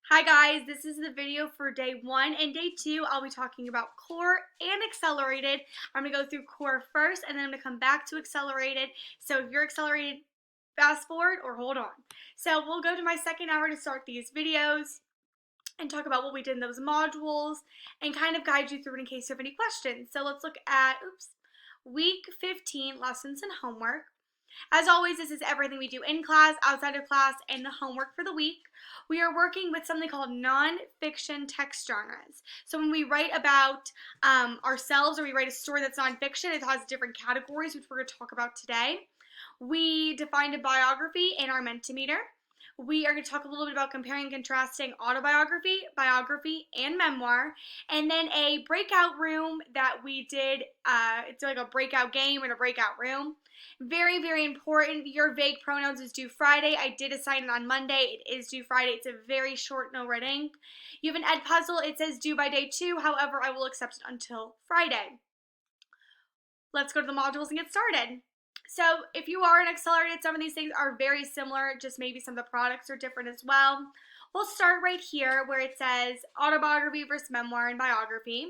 Hi guys, this is the video for day 1 and day 2. I'll be talking about core and accelerated. I'm going to go through core first and then I'm going to come back to accelerated. So if you're accelerated, fast forward or hold on. So we'll go to my second hour to start these videos and talk about what we did in those modules and kind of guide you through it in case you have any questions. So let's look at, week 15, lessons and homework. As always, this is everything we do in class, outside of class, and the homework for the week. We are working with something called non-fiction text genres. So when we write about ourselves or we write a story that's non-fiction, it has different categories, which we're going to talk about today. We defined a biography in our Mentimeter. We are going to talk a little bit about comparing and contrasting autobiography, biography, and memoir. And then a breakout room that we did, it's like a breakout game in a breakout room. Very, very important. Your vague pronouns is due Friday. I did assign it on Monday. It is due Friday. It's a very short no red ink. You have an ed puzzle. It says due by day 2. However, I will accept it until Friday. Let's go to the modules and get started. So if you are an accelerated, some of these things are very similar, just maybe some of the products are different as well. We'll start right here where it says autobiography versus memoir and biography.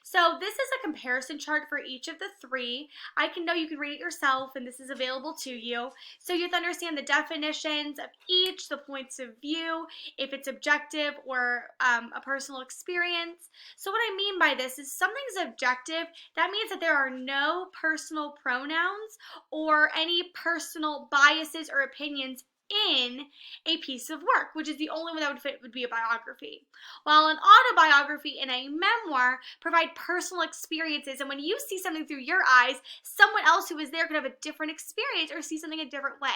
So this is a comparison chart for each of the three. I know you can read it yourself and this is available to you. So you have to understand the definitions of each, the points of view, if it's objective or a personal experience. So what I mean by this is something's objective, that means that there are no personal pronouns or any personal biases or opinions in a piece of work, which is the only one that would fit would be a biography. While an autobiography and a memoir provide personal experiences, and when you see something through your eyes, someone else who is there could have a different experience or see something a different way.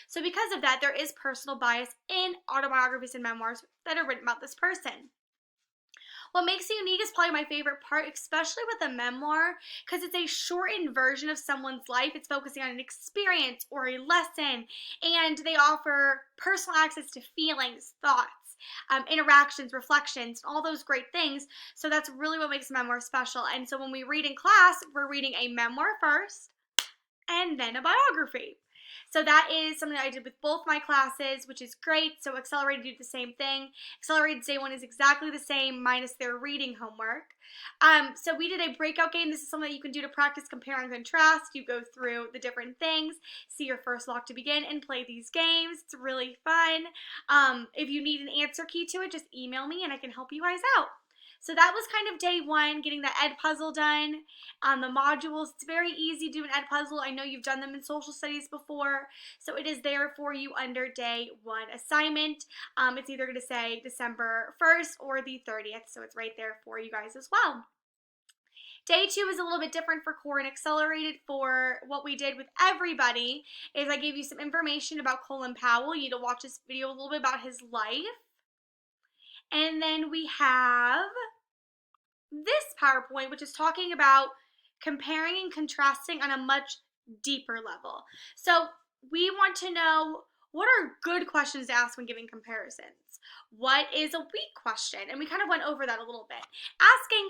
So because of that, there is personal bias in autobiographies and memoirs that are written about this person. What makes it unique is probably my favorite part, especially with a memoir, because it's a shortened version of someone's life. It's focusing on an experience or a lesson, and they offer personal access to feelings, thoughts, interactions, reflections, all those great things. So that's really what makes a memoir special. And so when we read in class, we're reading a memoir first and then a biography. So that is something that I did with both my classes, which is great. So Accelerated did the same thing. Accelerated Day 1 is exactly the same minus their reading homework. So we did a breakout game. This is something that you can do to practice compare and contrast. You go through the different things, see your first lock to begin, and play these games. It's really fun. If you need an answer key to it, just email me and I can help you guys out. So that was kind of day 1, getting the ed puzzle done. The modules, it's very easy to do an ed puzzle. I know you've done them in social studies before, so it is there for you under day 1 assignment. It's either going to say December 1st or the 30th, so it's right there for you guys as well. Day 2 is a little bit different for core and accelerated. For what we did with everybody is I gave you some information about Colin Powell. You need to watch this video a little bit about his life. And then we have this PowerPoint, which is talking about comparing and contrasting on a much deeper level. So we want to know, what are good questions to ask when giving comparisons? What is a weak question? And we kind of went over that a little bit.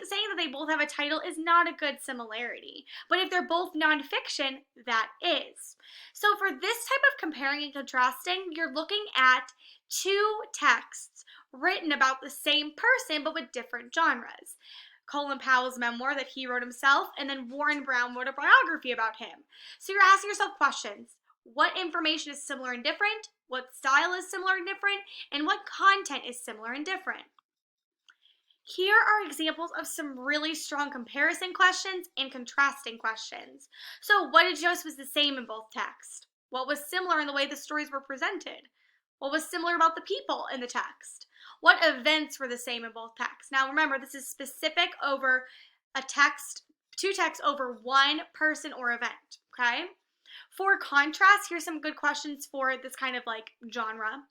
Saying that they both have a title is not a good similarity. But if they're both nonfiction, that is. So for this type of comparing and contrasting, you're looking at two texts written about the same person but with different genres. Colin Powell's memoir that he wrote himself, and then Warren Brown wrote a biography about him. So you're asking yourself questions. What information is similar and different? What style is similar and different? And what content is similar and different? Here are examples of some really strong comparison questions and contrasting questions. So what did you notice was the same in both texts? What was similar in the way the stories were presented? What was similar about the people in the text? What events were the same in both texts? Now remember, this is specific over a text, two texts over one person or event, okay? For contrast, here's some good questions for this kind of like genre.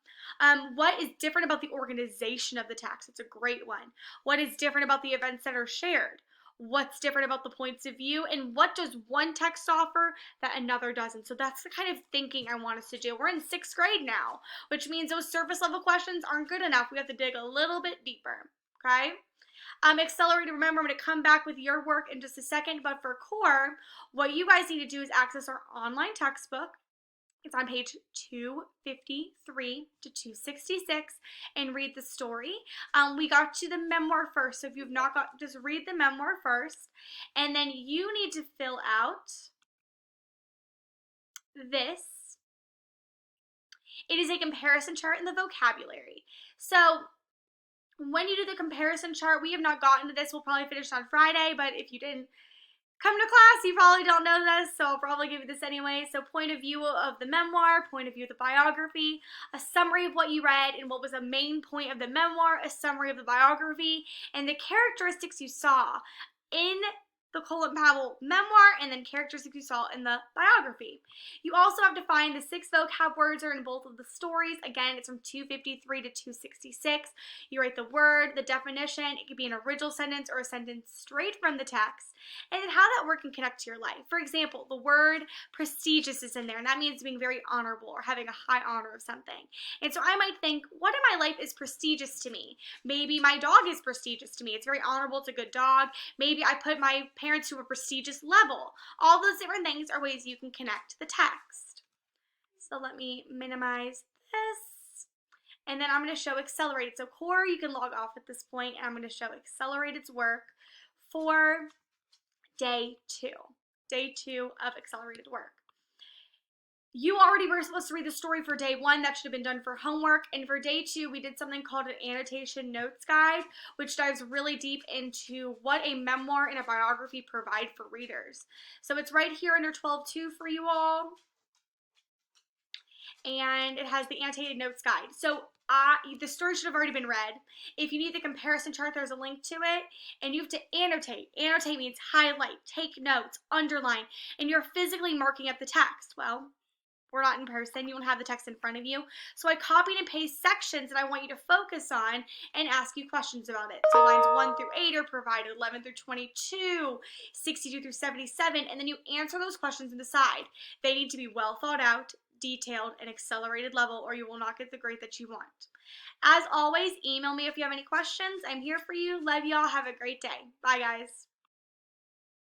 What is different about the organization of the text? It's a great one. What is different about the events that are shared? What's different about the points of view, and what does one text offer that another doesn't? So that's the kind of thinking I want us to do. We're in 6th grade now, which means those surface level questions aren't good enough. We have to dig a little bit deeper, okay? Accelerated, remember, I'm going to come back with your work in just a second, but for core, what you guys need to do is access our online textbook. It's on page 253 to 266, and read the story. We got to the memoir first, so if you've not got, just read the memoir first, and then you need to fill out this. It is a comparison chart in the vocabulary. So when you do the comparison chart, we have not gotten to this. We'll probably finish on Friday, but if you didn't come to class, you probably don't know this, so I'll probably give you this anyway. So point of view of the memoir, point of view of the biography, a summary of what you read and what was the main point of the memoir, a summary of the biography, and the characteristics you saw in the Colin Powell memoir, and then characteristics you saw in the biography. You also have to find the 6 vocab words are in both of the stories. Again, it's from 253 to 266. You write the word, the definition. It could be an original sentence or a sentence straight from the text, and then how that word can connect to your life. For example, the word prestigious is in there, and that means being very honorable or having a high honor of something. And so I might think, what in my life is prestigious to me? Maybe my dog is prestigious to me. It's very honorable. It's a good dog. Maybe I put my parents to a prestigious level. All those different things are ways you can connect the text. So let me minimize this. And then I'm going to show accelerated. So core, you can log off at this point, and I'm going to show accelerated's work for day 2. Day 2 of accelerated work. You already were supposed to read the story for day 1. That should have been done for homework. And for day 2, we did something called an annotation notes guide, which dives really deep into what a memoir and a biography provide for readers. So it's right here under 12.2 for you all. And it has the annotated notes guide. So the story should have already been read. If you need the comparison chart, there's a link to it. And you have to annotate. Annotate means highlight, take notes, underline, and you're physically marking up the text. Well, we're not in person, you don't have the text in front of you. So I copied and pasted sections that I want you to focus on and ask you questions about it. So lines 1 through 8 are provided, 11 through 22, 62 through 77, and then you answer those questions and decide. They need to be well thought out, detailed, and accelerated level, or you will not get the grade that you want. As always, email me if you have any questions. I'm here for you. Love y'all. Have a great day. Bye, guys.